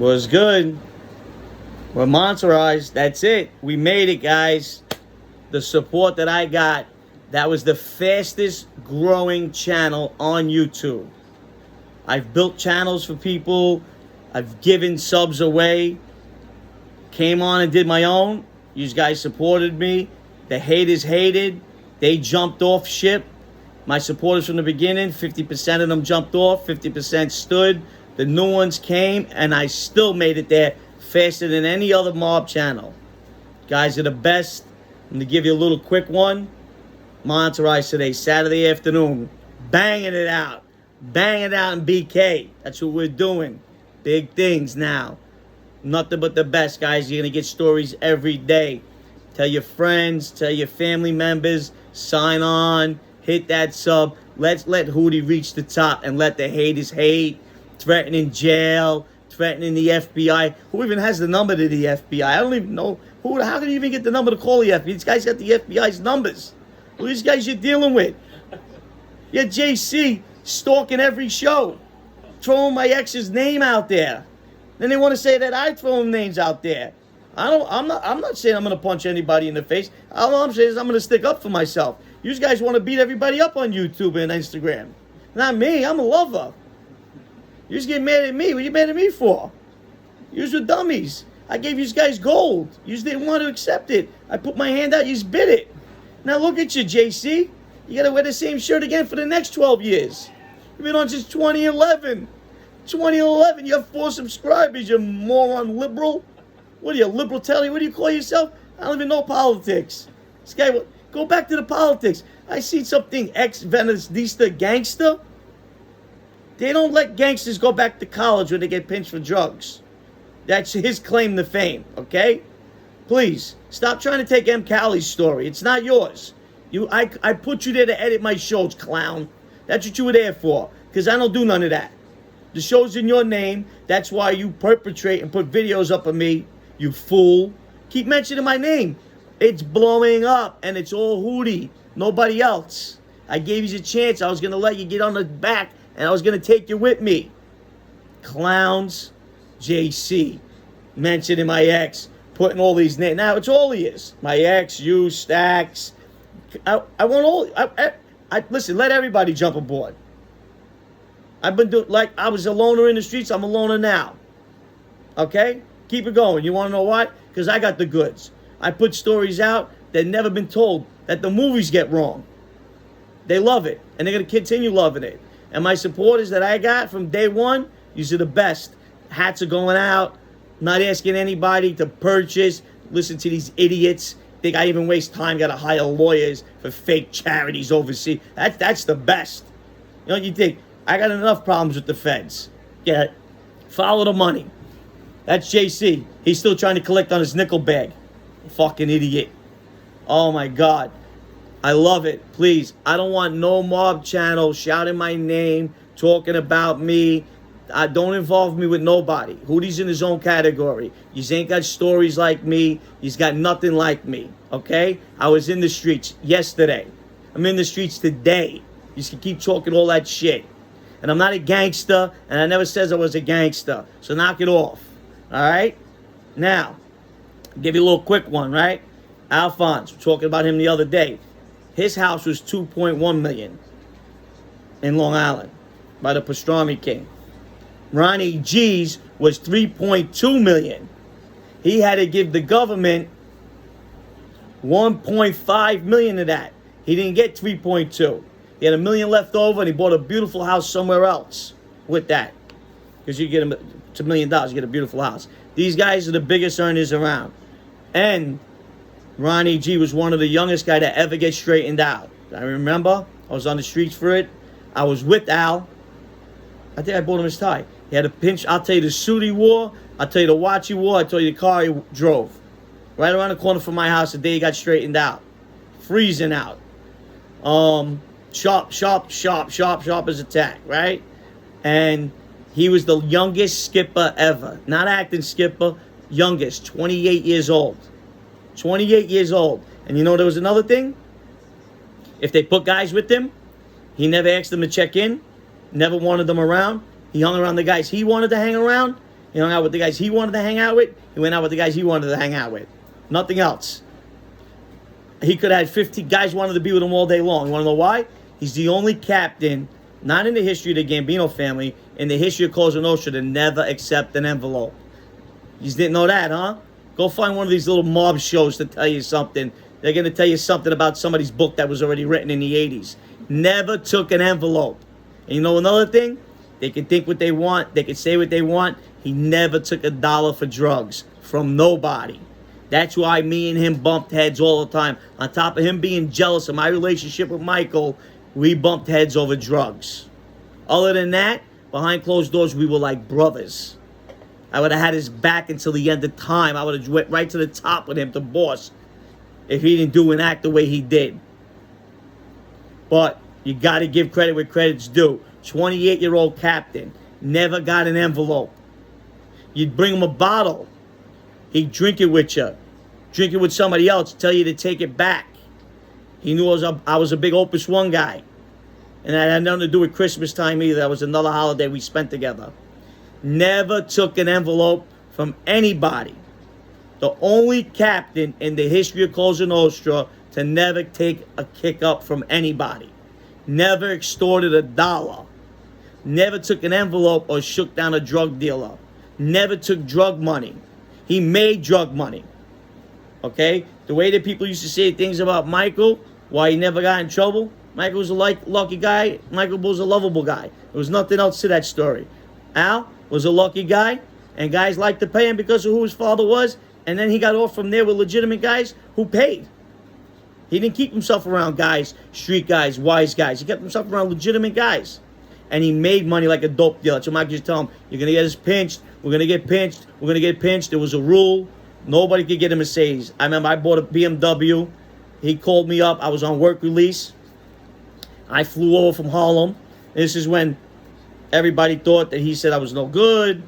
Was good. We're monsterized. That's it. We made it, guys. The support that I got, that was the fastest growing channel on YouTube. I've built channels for people. I've given subs away. Came on and did my own. You guys supported me. The haters hated. They jumped off ship. My supporters from the beginning, 50% of them jumped off, 50% stood. The new ones came, and I still made it there faster than any other mob channel. Guys are the best. I'm going to give you a little quick one. Monterize today, Saturday afternoon. Banging it out. Banging it out in BK. That's what we're doing. Big things now. Nothing but the best, guys. You're going to get stories every day. Tell your friends, tell your family members, sign on, hit that sub. Let's let Hootie reach the top and let the haters hate. Threatening jail, threatening the FBI. Who even has the number to the FBI? I don't even know. How can you even get the number to call the FBI? These guys got the FBI's numbers. Who are these guys you're dealing with? Yeah, JC stalking every show. Throwing my ex's name out there. Then they want to say that I throw names out there. I'm not saying I'm going to punch anybody in the face. All I'm saying is I'm going to stick up for myself. You guys want to beat everybody up on YouTube and Instagram. Not me. I'm a lover. You just get mad at me. What are you mad at me for? You were dummies. I gave you guys gold. You just didn't want to accept it. I put my hand out. You just bit it. Now look at you, JC. You got to wear the same shirt again for the next 12 years. You've been on since 2011. 2011. You have 4 subscribers, you moron liberal. What are you, liberal telly? What do you call yourself? I don't even know politics. This guy, go back to the politics. I see something ex-Venezista gangster. They don't let gangsters go back to college when they get pinched for drugs. That's his claim to fame, okay? Please, stop trying to take M. Callie's story. It's not yours. I put you there to edit my shows, clown. That's what you were there for, because I don't do none of that. The show's in your name. That's why you perpetrate and put videos up of me, you fool. Keep mentioning my name. It's blowing up, and it's all Hootie. Nobody else. I gave you a chance. I was going to let you get on the back, and I was going to take you with me. Clowns, JC, mentioning my ex, putting all these names. Now, it's all he is. My ex, you, Stacks. I want all... listen, let everybody jump aboard. I've been doing... Like, I was a loner in the streets. I'm a loner now. Okay? Keep it going. You want to know why? Because I got the goods. I put stories out that never been told, that the movies get wrong. They love it. And they're going to continue loving it. And my supporters that I got from day one, these are the best. Hats are going out. Not asking anybody to purchase. Listen to these idiots. Think I even waste time, got to hire lawyers for fake charities overseas. That's the best. You know what you think? I got enough problems with the feds. Yeah, follow the money. That's JC. He's still trying to collect on his nickel bag. Fucking idiot. Oh my God. I love it. Please, I don't want no mob channel shouting my name, talking about me. Don't involve me with nobody. Hootie's in his own category. He's ain't got stories like me. He's got nothing like me. Okay? I was in the streets yesterday. I'm in the streets today. You can keep talking all that shit. And I'm not a gangster, and I never says I was a gangster. So knock it off. Alright? Now, I'll give you a little quick one, right? Alphonse, we're talking about him the other day. His house was $2.1 million in Long Island by the Pastrami King. Ronnie G's was $3.2 million. He had to give the government $1.5 million of that. He didn't get 3.2. He had $1 million left over, and he bought a beautiful house somewhere else with that. Because you get it's $1 million, you get a beautiful house. These guys are the biggest earners around. And Ronnie G was one of the youngest guy to ever get straightened out. I remember, I was on the streets for it. I was with Al. I think I bought him his tie. He had a pinch. I'll tell you the suit he wore. I'll tell you the watch he wore. I'll tell you the car he drove. Right around the corner from my house the day he got straightened out. Freezing out. Sharp as a tack, right? And he was the youngest skipper ever. Not acting skipper, youngest, 28 years old. 28 years old. And you know there was another thing? If they put guys with him, he never asked them to check in, never wanted them around. He hung around the guys he wanted to hang around, He hung out with the guys he wanted to hang out with. He went out with the guys he wanted to hang out with. Nothing else. He could have had 50 guys wanted to be with him all day long. You want to know why? He's the only captain, not in the history of the Gambino family, in the history of Cosa Nostra, to never accept an envelope. You just didn't know that, huh? Go find one of these little mob shows to tell you something. They're going to tell you something about somebody's book that was already written in the 80s. Never took an envelope. And you know another thing? They can think what they want. They can say what they want. He never took $1 for drugs from nobody. That's why me and him bumped heads all the time. On top of him being jealous of my relationship with Michael, we bumped heads over drugs. Other than that, behind closed doors, we were like brothers. I would have had his back until the end of time. I would have went right to the top with him, the boss, if he didn't do and act the way he did. But you got to give credit where credit's due. 28-year-old captain, never got an envelope. You'd bring him a bottle. He'd drink it with you. Drink it with somebody else. Tell you to take it back. He knew I was a big Opus One guy. And that had nothing to do with Christmas time either. That was another holiday we spent together. Never took an envelope from anybody. The only captain in the history of Cosa Nostra to never take a kick up from anybody. Never extorted $1. Never took an envelope or shook down a drug dealer. Never took drug money. He made drug money. Okay? The way that people used to say things about Michael, why he never got in trouble, Michael was a lucky guy. Michael was a lovable guy. There was nothing else to that story. Al was a lucky guy, and guys liked to pay him because of who his father was, and then he got off from there with legitimate guys who paid. He didn't keep himself around guys, street guys, wise guys. He kept himself around legitimate guys. And he made money like a dope dealer. So Mike just tell him, you're going to get us pinched. We're going to get pinched. We're going to get pinched. There was a rule. Nobody could get a Mercedes. I remember I bought a BMW. He called me up. I was on work release. I flew over from Harlem. This is when everybody thought that he said I was no good.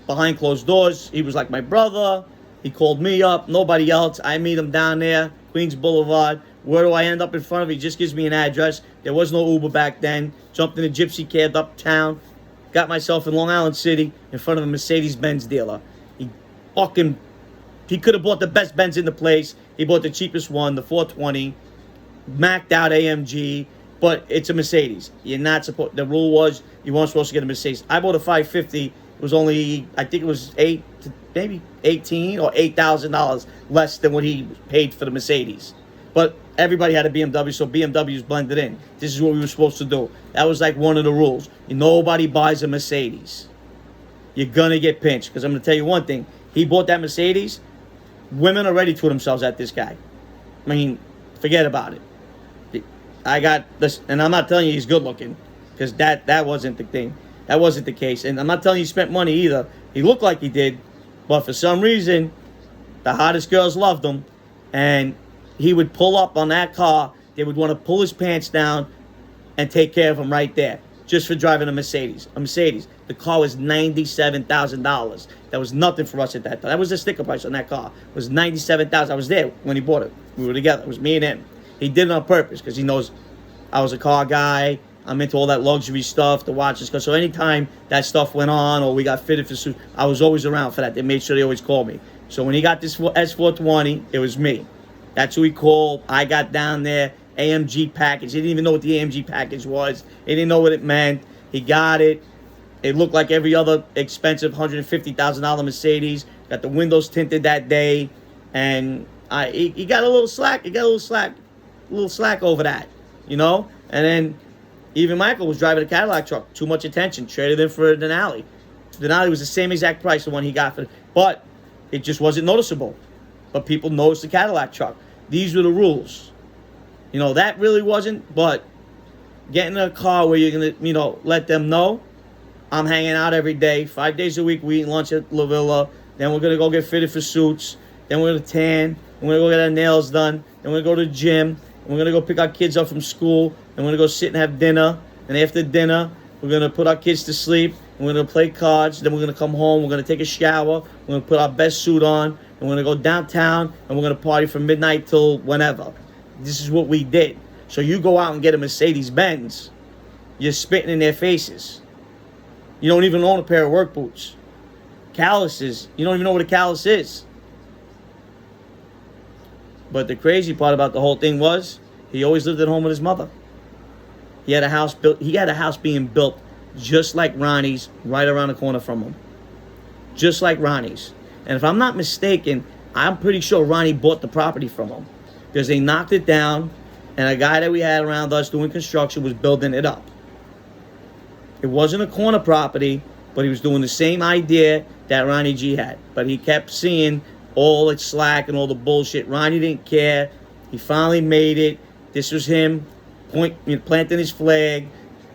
Behind closed doors, he was like my brother. He called me up. Nobody else. I meet him down there, Queens Boulevard. Where do I end up in front of? He just gives me an address. There was no Uber back then. Jumped in a gypsy cab uptown. Got myself in Long Island City in front of a Mercedes-Benz dealer. He could have bought the best Benz in the place. He bought the cheapest one, the 420, macked out AMG, but it's a Mercedes. You're not supposed. The rule was you weren't supposed to get a Mercedes. I bought a 550. It was only, I think it was maybe $18,000 or $8,000 less than what he paid for the Mercedes. But everybody had a BMW, so BMWs blended in. This is what we were supposed to do. That was like one of the rules. Nobody buys a Mercedes. You're going to get pinched. Because I'm going to tell you one thing. He bought that Mercedes. Women are ready to themselves at this guy. I mean, forget about it. I got this, and I'm not telling you he's good looking. Because that wasn't the thing. That wasn't the case. And I'm not telling you he spent money either. He looked like he did. But for some reason, the hottest girls loved him. And he would pull up on that car. They would want to pull his pants down and take care of him right there. Just for driving a Mercedes. A Mercedes. The car was $97,000. That was nothing for us at that time. That was the sticker price on that car. It was $97,000. I was there when he bought it. We were together. It was me and him. He did it on purpose because he knows I was a car guy. I'm into all that luxury stuff, the watches. So anytime that stuff went on or we got fitted for suits, I was always around for that. They made sure they always called me. So when he got this S420, it was me. That's who he called. I got down there. AMG package. He didn't even know what the AMG package was. He didn't know what it meant. He got it. It looked like every other expensive $150,000 Mercedes. Got the windows tinted that day. And he got a little slack. He got a little slack over that. You know? And then even Michael was driving a Cadillac truck. Too much attention. Traded in for a Denali. Denali was the same exact price, the one he got for it. But it just wasn't noticeable. But people noticed the Cadillac truck. These were the rules. You know, that really wasn't, but getting in a car where you're going to, let them know I'm hanging out every day. 5 days a week, we eat lunch at La Villa. Then we're going to go get fitted for suits. Then we're going to tan. Then we're going to go get our nails done. Then we're going to go to the gym. And we're going to go pick our kids up from school. And we're going to go sit and have dinner. And after dinner, we're going to put our kids to sleep. And we're going to play cards. Then we're going to come home. We're going to take a shower. We're going to put our best suit on. And we're going to go downtown. And we're going to party from midnight till whenever. This is what we did. So you go out and get a Mercedes-Benz. You're spitting in their faces. You don't even own a pair of work boots. Calluses. You don't even know what a callus is. But the crazy part about the whole thing was he always lived at home with his mother. He had a house built. He had a house being built just like Ronnie's, right around the corner from him. Just like Ronnie's. And if I'm not mistaken, I'm pretty sure Ronnie bought the property from him, because they knocked it down, and a guy that we had around us doing construction was building it up. It wasn't a corner property, but he was doing the same idea that Ronnie G had. But he kept seeing all its slack and all the bullshit. Ronnie didn't care. He finally made it. This was him planting his flag.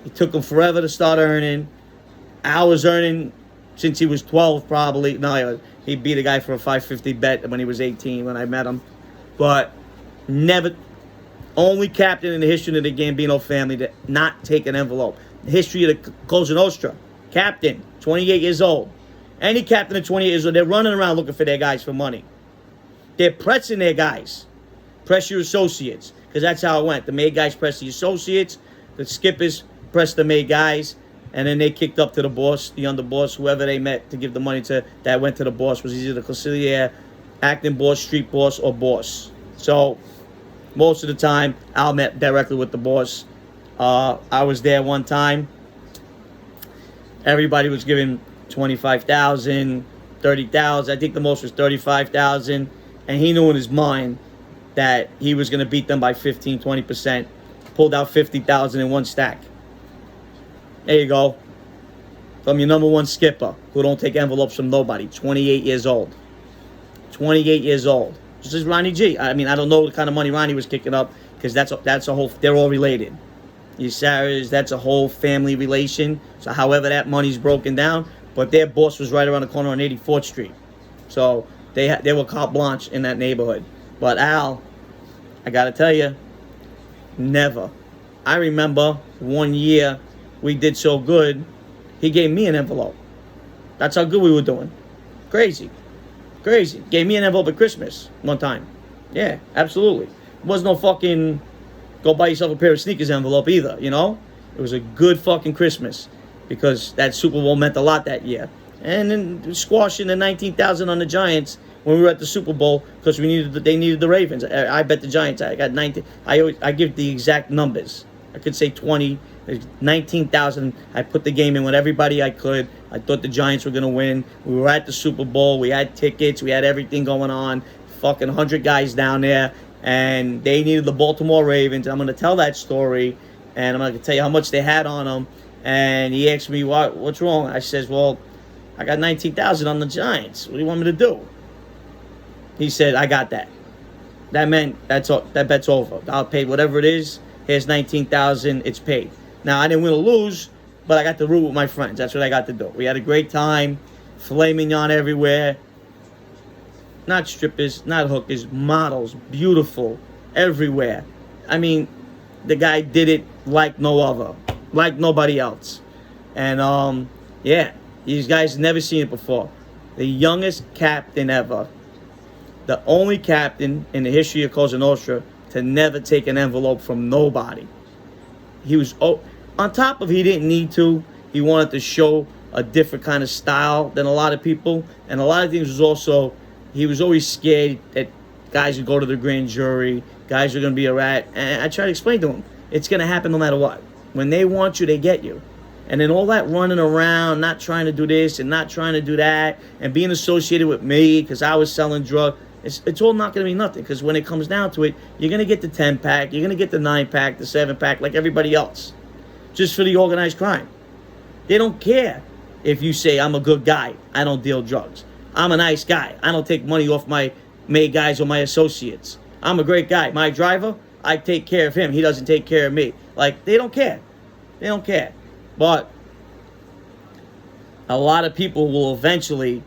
It took him forever to start earning. Al was earning since he was 12 probably. No, he beat a guy for a 550 bet when he was 18 when I met him. But never, only captain in the history of the Gambino family to not take an envelope. The history of the Cosa Nostra. Captain, 28 years old. Any captain at 28 years old, they're running around looking for their guys for money. They're pressing their guys. Press your associates. Because that's how it went. The made guys pressed the associates. The skippers pressed the made guys. And then they kicked up to the boss, the underboss, whoever they met to give the money to, that went to the boss was either the conciliaire, acting boss, street boss, or boss. So most of the time, Al met directly with the boss. I was there one time. Everybody was giving $25,000, $30,000. I think the most was $35,000. And he knew in his mind that he was going to beat them by 15, 20%. Pulled out $50,000 in one stack. There you go. From your number one skipper, who don't take envelopes from nobody. 28 years old. 28 years old. This is Ronnie G. I mean, I don't know what kind of money Ronnie was kicking up, because that's a whole, they're all related. These Sarahs, that's a whole family relation. So however that money's broken down, but their boss was right around the corner on 84th Street. So they were carte blanche in that neighborhood. But Al, I got to tell you, never. I remember one year we did so good, he gave me an envelope. That's how good we were doing. Crazy. Crazy. Gave me an envelope at Christmas one time. Yeah, absolutely. It was no fucking go buy yourself a pair of sneakers envelope either, you know? It was a good fucking Christmas, because that Super Bowl meant a lot that year. And then squashing the 19,000 on the Giants when we were at the Super Bowl, because they needed the Ravens. I bet the Giants. I got 19. I give the exact numbers. I could say 20. 19,000. I put the game in with everybody I could. I thought the Giants were going to win. We were at the Super Bowl. We had tickets. We had everything going on. Fucking 100 guys down there. And they needed the Baltimore Ravens. I'm going to tell that story. And I'm going to tell you how much they had on them. And he asked me, what's wrong? I says, well, I got 19,000 on the Giants. What do you want me to do? He said, I got that. That meant that bet's over. I'll pay whatever it is. Here's 19,000. It's paid. Now, I didn't win or lose, but I got to root with my friends. That's what I got to do. We had a great time. Filet mignon everywhere. Not strippers, not hookers, models. Beautiful. Everywhere. I mean, the guy did it like no other. Like nobody else. And, yeah. These guys never seen it before. The youngest captain ever. The only captain in the history of Cosa Nostra to never take an envelope from nobody. He was, on top of he didn't need to, he wanted to show a different kind of style than a lot of people. And a lot of things was also, he was always scared that guys would go to the grand jury, guys are going to be a rat. And I tried to explain to him, it's going to happen no matter what. When they want you, they get you. And then all that running around, not trying to do this and not trying to do that, and being associated with me because I was selling drugs, it's all not going to be nothing. Because when it comes down to it, you're going to get the 10-pack, you're going to get the 9-pack, the 7-pack, like everybody else. Just for the organized crime. They don't care if you say, I'm a good guy, I don't deal drugs. I'm a nice guy, I don't take money off my made guys or my associates. I'm a great guy. My driver, I take care of him. He doesn't take care of me. Like, they don't care. They don't care. But a lot of people will eventually,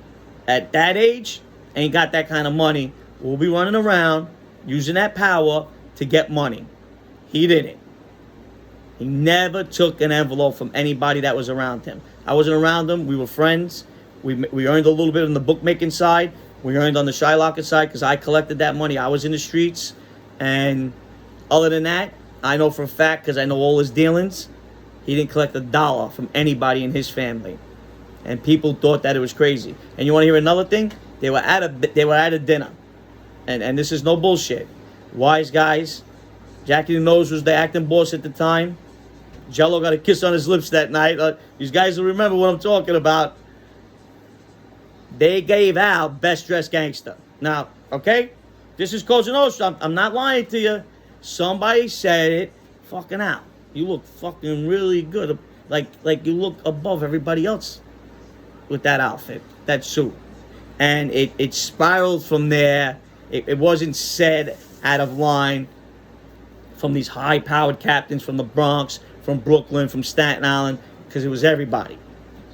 at that age, ain't got that kind of money, will be running around using that power to get money. He didn't. He never took an envelope from anybody that was around him. I wasn't around him. We were friends. We earned a little bit on the bookmaking side. We earned on the Shylocker side because I collected that money. I was in the streets. And other than that, I know for a fact, because I know all his dealings, he didn't collect $1 from anybody in his family. and people thought that it was crazy. And you want to hear another thing? They were at a dinner, and this is no bullshit. Wise guys. Jackie the Nose was the acting boss at the time. Jello got a kiss on his lips that night. These guys will remember what I'm talking about. They gave out Best Dressed Gangster. Now, okay, this is Cosa Nostra. I'm not lying to you. Somebody said it. Fucking out. You look fucking really good. Like you look above everybody else with that outfit, that suit. And it spiraled from there. It wasn't said out of line from these high-powered captains from the Bronx, from Brooklyn, from Staten Island, because it was everybody.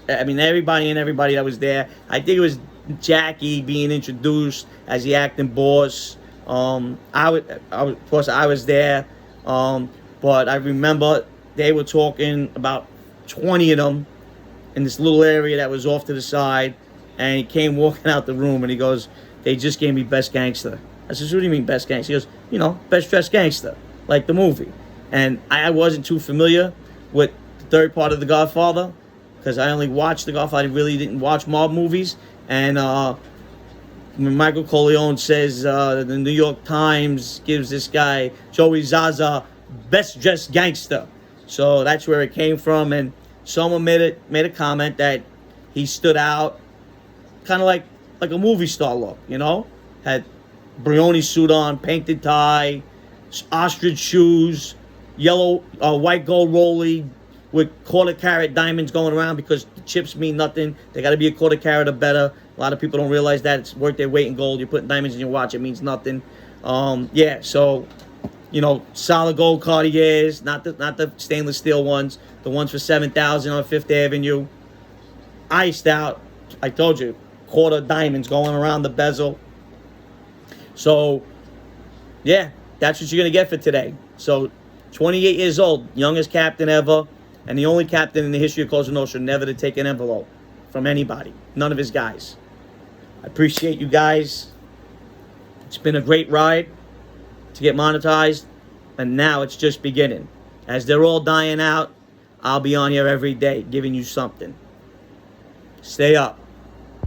I mean, everybody that was there. I think it was Jackie being introduced as the acting boss. Of course, I was there. But I remember they were talking, about 20 of them in this little area that was off to the side. And he came walking out the room and he goes, they just gave me Best Gangster. I said, what do you mean Best Gangster? He goes, Best Dressed Gangster, like the movie. And I wasn't too familiar with the third part of The Godfather, because I only watched The Godfather. I really didn't watch mob movies. And when Michael Corleone says the New York Times gives this guy, Joey Zaza, Best Dressed Gangster. So that's where it came from. And someone made a comment that he stood out kind of like a movie star look, Had Brioni suit on, painted tie, ostrich shoes, yellow, white gold rollie with quarter-carat diamonds going around, because the chips mean nothing. They got to be a quarter-carat or better. A lot of people don't realize that. It's worth their weight in gold. You're putting diamonds in your watch, it means nothing. So, solid gold Cartiers, not the stainless steel ones, the ones for $7,000 on Fifth Avenue. Iced out, I told you, quarter diamonds going around the bezel. So, yeah, that's what you're going to get for today. So, 28 years old, youngest captain ever, and the only captain in the history of Cosa Nostra never to take an envelope from anybody. None of his guys. I appreciate you guys. It's been a great ride to get monetized, and now it's just beginning. As they're all dying out, I'll be on here every day giving you something. Stay up.